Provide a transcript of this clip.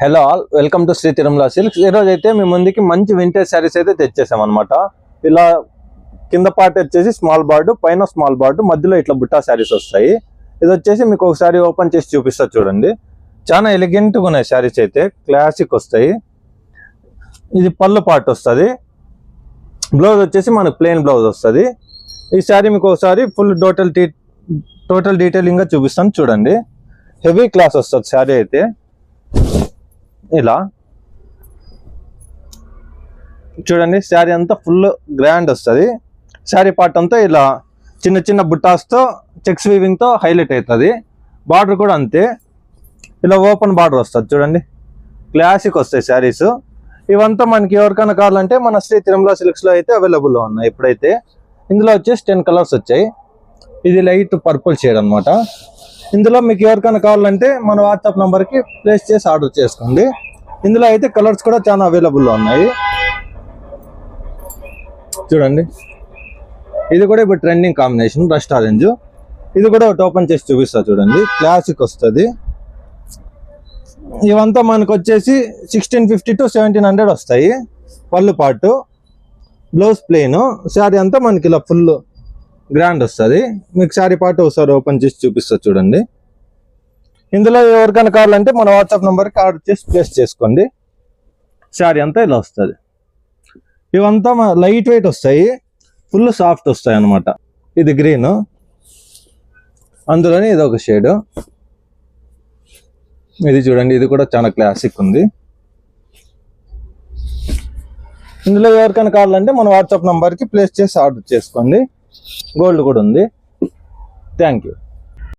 Hello all, welcome to Sri Tirumala silks. ఈరోజు అయితే మీ ముందుకి మంచి వింటేజ్ శారీస్ అయితే తెచ్చేసాం అనమాట. ఇలా కింద పార్ట్ వచ్చేసి స్మాల్ బార్డు, పైన స్మాల్ బార్డు, మధ్యలో ఇట్లా బుట్టా శారీస్ వస్తాయి. ఇది వచ్చేసి మీకు ఒకసారి ఓపెన్ చేసి చూపిస్తా చూడండి. చాలా ఎలిగెంట్గా ఉన్నాయి శారీస్, అయితే క్లాసిక్ వస్తాయి. ఇది పళ్ళు పార్ట్ వస్తుంది. బ్లౌజ్ వచ్చేసి మనకు ప్లెయిన్ బ్లౌజ్ వస్తుంది. ఈ శారీ మీకు ఒకసారి ఫుల్ టోటల్ డీటెయిలింగ్గా చూపిస్తాను చూడండి. హెవీ క్లాస్ వస్తుంది శారీ అయితే. ఇలా చూడండి, శారీ అంతా ఫుల్ గ్రాండ్ వస్తుంది. శారీ పార్ట్ అంతా ఇలా చిన్న చిన్న బుట్టాస్తో చెక్స్ వీవింగ్తో హైలైట్ అవుతుంది. బార్డర్ కూడా అంతే, ఇలా ఓపెన్ బార్డర్ వస్తుంది చూడండి. క్లాసిక్ వస్తాయి శారీస్. ఇవంతా మనకి ఎవరికైనా కావాలంటే మన శ్రీ తిరుమల సిల్క్స్లో అయితే అవైలబుల్లో ఉన్నాయి ఇప్పుడైతే. ఇందులో వచ్చేసి 10 కలర్స్ వచ్చాయి. ఇది లైట్ పర్పుల్ షేడ్ అనమాట. ఇందులో మీకు ఎవరికైనా కావాలంటే మన వాట్సాప్ నెంబర్కి ప్లేస్ చేసి ఆర్డర్ చేసుకోండి. ఇందులో అయితే కలర్స్ కూడా చాలా అవైలబుల్లో ఉన్నాయి చూడండి. ఇది కూడా ఇప్పుడు ట్రెండింగ్ కాంబినేషన్ రస్ట్ ఆరెంజ్. ఇది కూడా ఒకటి ఓపెన్ చేసి చూపిస్తా చూడండి. క్లాసిక్ వస్తుంది. ఇవంతా మనకు వచ్చేసి 1650 to 1700 వస్తాయి. పళ్ళు పాటు, బ్లౌజ్ ప్లెయిన్, శారీ అంతా మనకి ఇలా ఫుల్ గ్రాండ్ వస్తుంది. మీకు శారీ పార్ట్ ఒకసారి ఓపెన్ చేసి చూపిస్తా చూడండి. ఇందులో ఎవరికైనా కావాలంటే మన వాట్సాప్ నెంబర్కి ఆర్డర్ చేసి ప్లేస్ చేసుకోండి. శారీ అంతా ఇలా వస్తుంది. ఇవంతా లైట్ వెయిట్ వస్తాయి, ఫుల్ సాఫ్ట్ వస్తాయి అన్నమాట. ఇది గ్రీన్, అందులోనే ఇది ఒక షేడ్. ఇది చూడండి, ఇది కూడా చాలా క్లాసిక్ ఉంది. ఇందులో ఎవరికైనా కావాలంటే మన వాట్సాప్ నెంబర్కి ప్లేస్ చేసి ఆర్డర్ చేసుకోండి. గోల్డ్ కూడా ఉంది. Thank you.